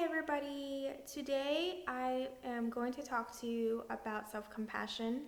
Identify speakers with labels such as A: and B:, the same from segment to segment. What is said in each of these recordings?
A: everybody. Today I am going to talk to you about self-compassion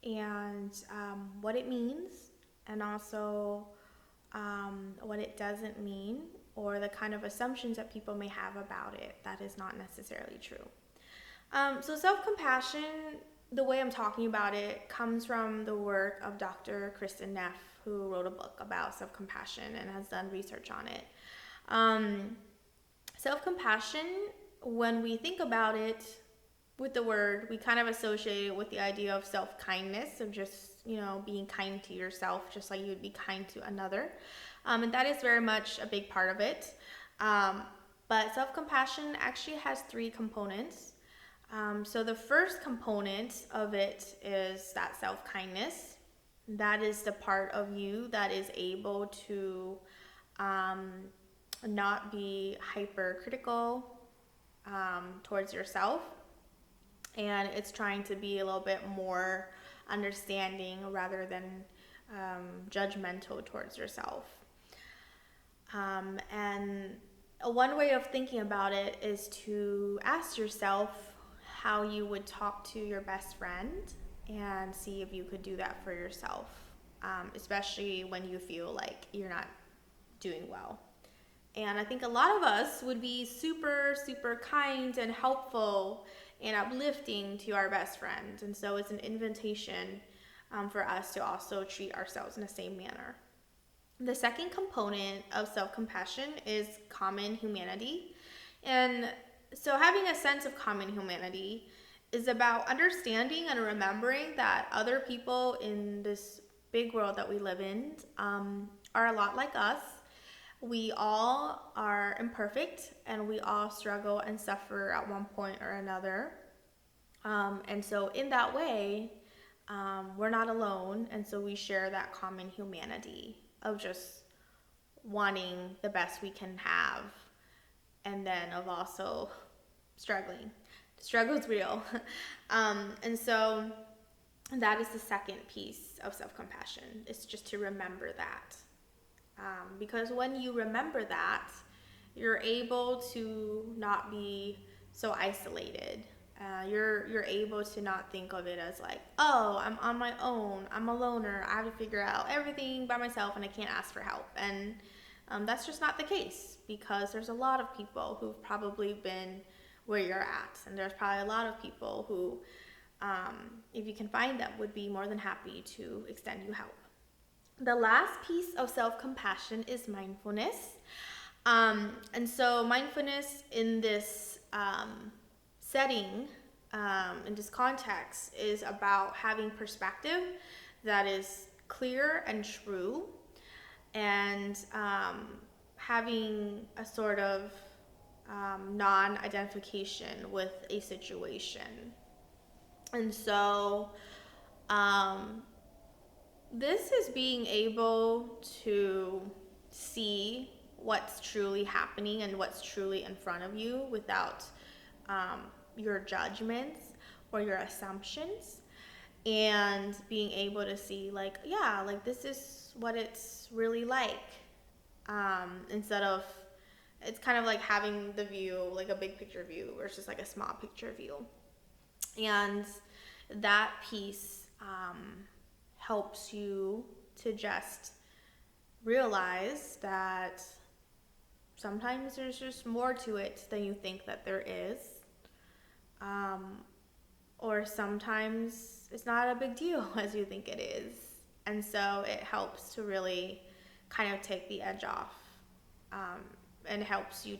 A: and what it means, and also what it doesn't mean, or the kind of assumptions that people may have about it that is not necessarily true. So self-compassion, the way I'm talking about it, comes from the work of Dr. Kristen Neff, who wrote a book about self-compassion and has done research on it. Self-compassion, when we think about it with the word, we kind of associate it with the idea of self-kindness, of just, being kind to yourself, just like you would be kind to another. And that is very much a big part of it. But self-compassion actually has three components. So the first component of it is that self-kindness. That is the part of you that is able to not be hypercritical towards yourself, and it's trying to be a little bit more understanding rather than judgmental towards yourself. And one way of thinking about it is to ask yourself how you would talk to your best friend and see if you could do that for yourself, especially when you feel like you're not doing well. And I think a lot of us would be super, super kind and helpful and uplifting to our best friend. And so it's an invitation for us to also treat ourselves in the same manner. The second component of self-compassion is common humanity. And so having a sense of common humanity is about understanding and remembering that other people in this big world that we live in are a lot like us. We all are imperfect, and we all struggle and suffer at one point or another. And so in that way, we're not alone, and so we share that common humanity of just wanting the best we can have, and then of also struggling. The struggle is real. And so that is the second piece of self-compassion, is just to remember that. Because when you remember that, you're able to not be so isolated. You're able to not think of it as like, oh, I'm on my own, I'm a loner, I have to figure out everything by myself and I can't ask for help. And that's just not the case, because there's a lot of people who've probably been where you're at, and there's probably a lot of people who, if you can find them, would be more than happy to extend you help. The last piece of self-compassion is mindfulness. And so mindfulness in this setting, in this context, is about having perspective that is clear and true, and having a sort of non-identification with a situation. And so this is being able to see what's truly happening and what's truly in front of you without your judgments or your assumptions, and being able to see like this is what it's really like, instead of, it's kind of like having the view, like a big picture view versus like a small picture view. And that piece helps you to just realize that sometimes there's just more to it than you think that there is. Or sometimes it's not a big deal as you think it is. And so it helps to really kind of take the edge off, and helps you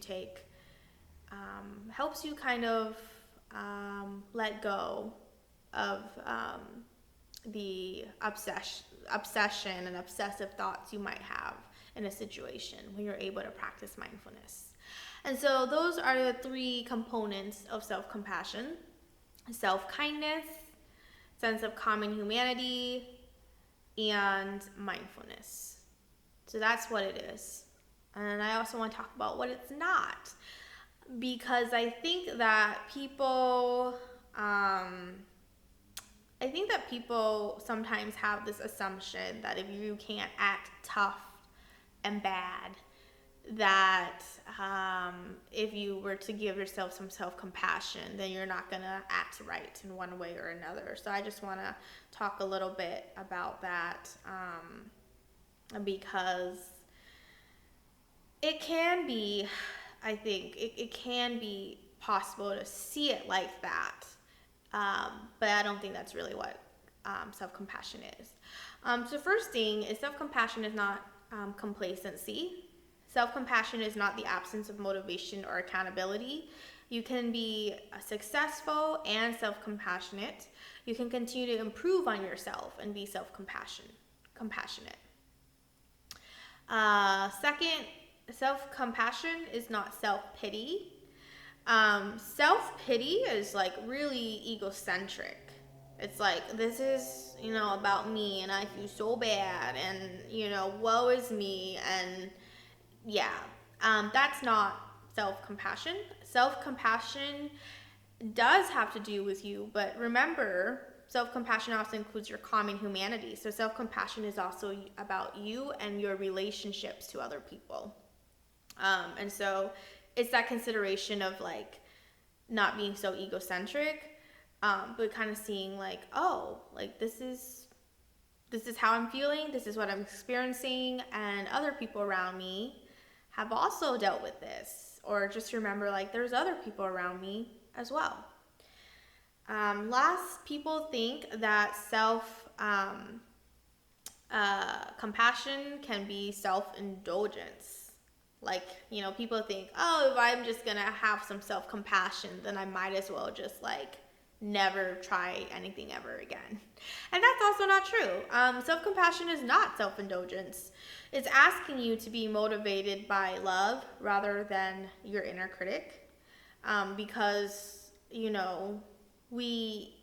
A: kind of let go of the obsession and obsessive thoughts you might have in a situation when you're able to practice mindfulness. And so those are the three components of self-compassion: self-kindness, sense of common humanity, and mindfulness. So that's what it is. And I also want to talk about what it's not, because I think that people sometimes have this assumption that if you can't act tough and bad, that if you were to give yourself some self-compassion, then you're not going to act right in one way or another. So I just want to talk a little bit about that, because it can be, I think, it can be possible to see it like that. But I don't think that's really what self-compassion is. So first thing is, self-compassion is not complacency. Self-compassion is not the absence of motivation or accountability. You can be successful and self-compassionate. You can continue to improve on yourself and be compassionate. Second, self-compassion is not self-pity. Self-pity is like really egocentric. It's like, this is, about me, and I feel so bad, and, woe is me, and yeah. That's not self-compassion. Self-compassion does have to do with you, but remember, self-compassion also includes your common humanity. So self-compassion is also about you and your relationships to other people. And so it's that consideration of like not being so egocentric, but kind of seeing like, oh, like this is how I'm feeling, this is what I'm experiencing, and other people around me have also dealt with this. Or just remember, like, there's other people around me as well. Last, people think that compassion can be self-indulgence. Like, people think, oh, if I'm just gonna have some self-compassion, then I might as well just like never try anything ever again. And that's also not true. Self-compassion is not self-indulgence. It's asking you to be motivated by love rather than your inner critic. Because, we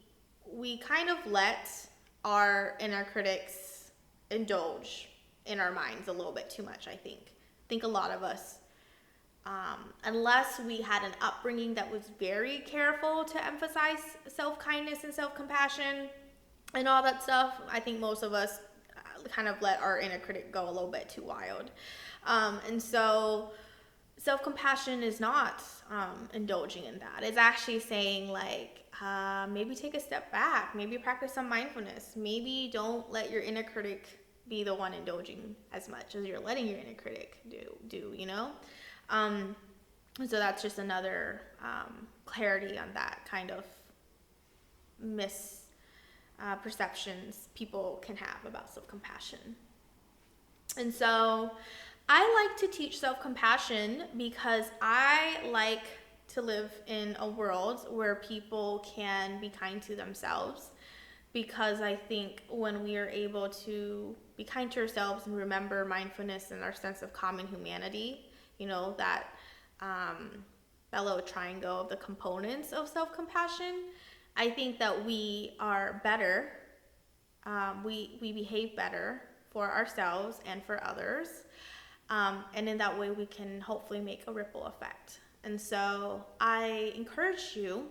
A: kind of let our inner critics indulge in our minds a little bit too much, I think. I think a lot of us, unless we had an upbringing that was very careful to emphasize self-kindness and self-compassion and all that stuff, I think most of us kind of let our inner critic go a little bit too wild. And so self-compassion is not indulging in that. It's actually saying like, maybe take a step back, maybe practice some mindfulness, maybe don't let your inner critic be the one indulging as much as you're letting your inner critic do. So that's just another clarity on that kind of misperceptions people can have about self-compassion. And so I like to teach self-compassion because I like to live in a world where people can be kind to themselves, because I think when we are able to be kind to ourselves and remember mindfulness and our sense of common humanity, that little triangle of the components of self-compassion, I think that we are better, we behave better for ourselves and for others, and in that way we can hopefully make a ripple effect. And so I encourage you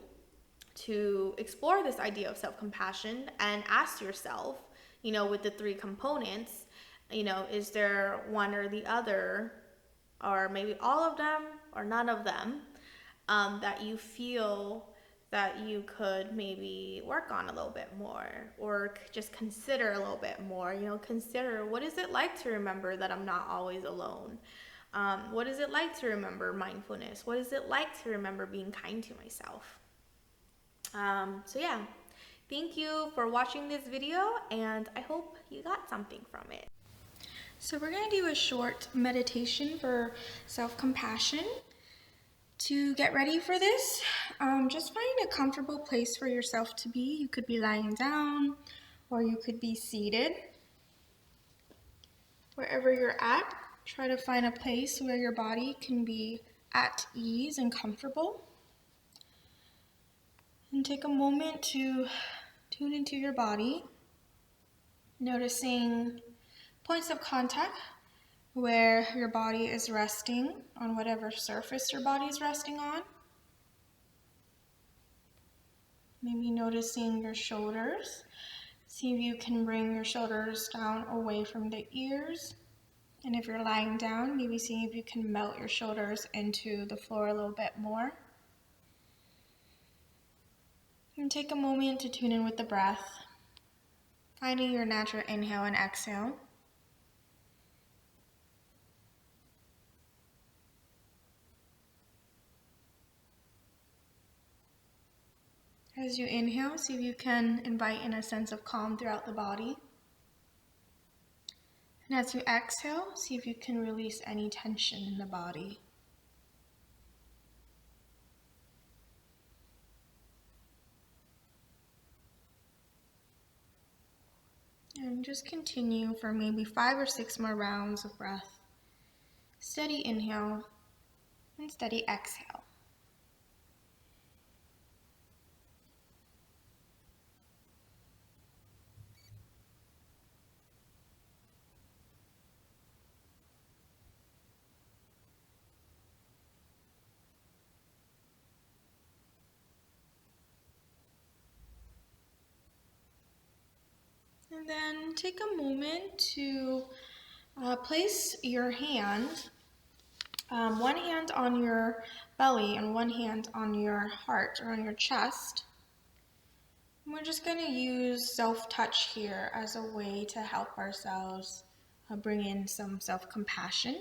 A: to explore this idea of self-compassion and ask yourself, with the three components, is there one or the other, or maybe all of them or none of them, that you feel that you could maybe work on a little bit more, or just consider a little bit more. Consider, what is it like to remember that I'm not always alone? What is it like to remember mindfulness? What is it like to remember being kind to myself? So yeah, thank you for watching this video, and I hope you got something from it. So we're going to do a short meditation for self-compassion. To get ready for this, just find a comfortable place for yourself to be. You could be lying down, or you could be seated. Wherever you're at, try to find a place where your body can be at ease and comfortable. And take a moment to tune into your body, noticing points of contact where your body is resting on whatever surface your body is resting on. Maybe noticing your shoulders. See if you can bring your shoulders down away from the ears. And if you're lying down, maybe seeing if you can melt your shoulders into the floor a little bit more. And take a moment to tune in with the breath, finding your natural inhale and exhale. As you inhale, see if you can invite in a sense of calm throughout the body. And as you exhale, see if you can release any tension in the body. And just continue for maybe 5 or 6 more rounds of breath. Steady inhale and steady exhale. And then take a moment to place your hand, one hand on your belly and one hand on your heart or on your chest. And we're just going to use self-touch here as a way to help ourselves bring in some self-compassion.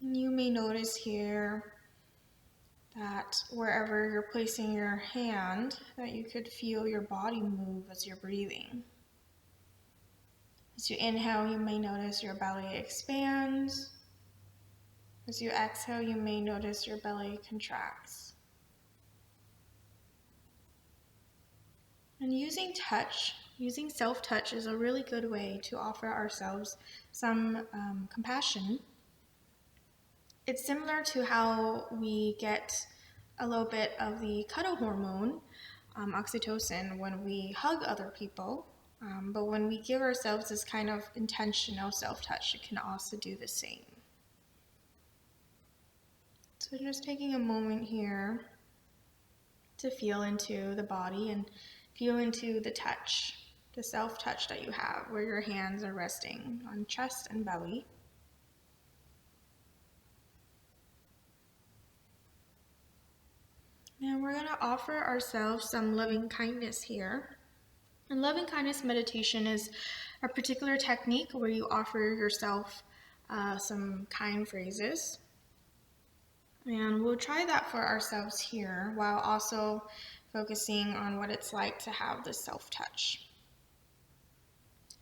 A: And you may notice here that wherever you're placing your hand, that you could feel your body move as you're breathing. As you inhale, you may notice your belly expands. As you exhale, you may notice your belly contracts. And using touch, using self-touch is a really good way to offer ourselves some compassion. It's similar to how we get a little bit of the cuddle hormone, oxytocin, when we hug other people. But when we give ourselves this kind of intentional self-touch, it can also do the same. So just taking a moment here to feel into the body and feel into the touch, the self-touch that you have, where your hands are resting on chest and belly. And we're going to offer ourselves some loving kindness here. And loving kindness meditation is a particular technique where you offer yourself some kind phrases. And we'll try that for ourselves here while also focusing on what it's like to have this self-touch.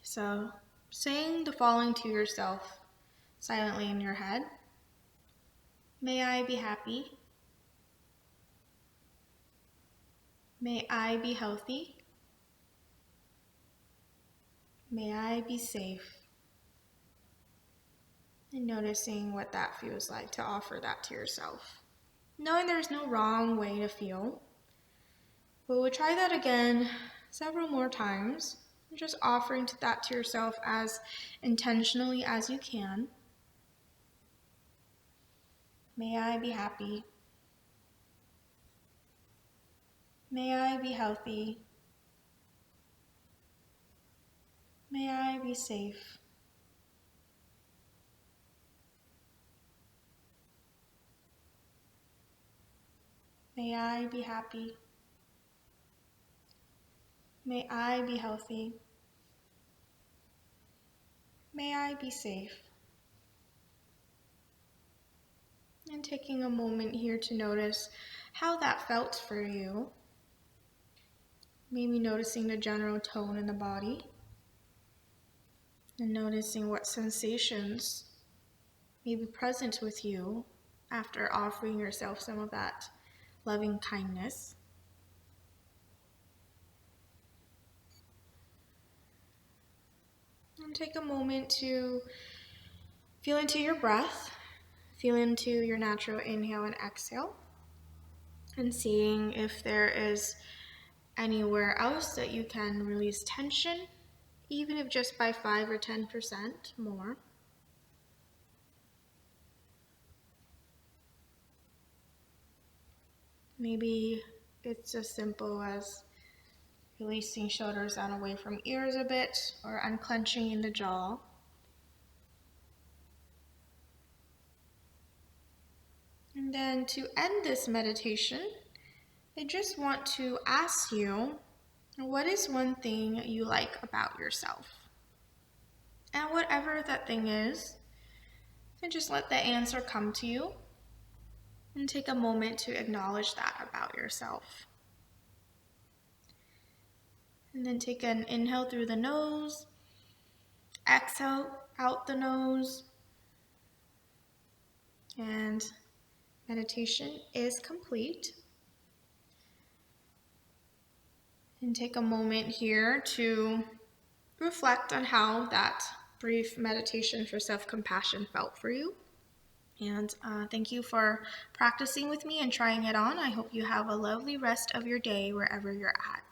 A: So, saying the following to yourself silently in your head. May I be happy. May I be healthy. May I be safe. And noticing what that feels like to offer that to yourself. Knowing there's no wrong way to feel. But we'll try that again several more times. Just offering that to yourself as intentionally as you can. May I be happy. May I be healthy. May I be safe. May I be happy. May I be healthy. May I be safe. And taking a moment here to notice how that felt for you. Maybe noticing the general tone in the body. And noticing what sensations may be present with you after offering yourself some of that loving kindness. And take a moment to feel into your breath, feel into your natural inhale and exhale, and seeing if there is anywhere else that you can release tension, even if just by 5 or 10% more. Maybe it's as simple as Releasing shoulders down away from ears a bit, or unclenching in the jaw. And then to end this meditation, I just want to ask you, what is one thing you like about yourself? And whatever that thing is, and just let the answer come to you and take a moment to acknowledge that about yourself. And then take an inhale through the nose, exhale out the nose, and meditation is complete. And take a moment here to reflect on how that brief meditation for self-compassion felt for you. And thank you for practicing with me and trying it on. I hope you have a lovely rest of your day wherever you're at.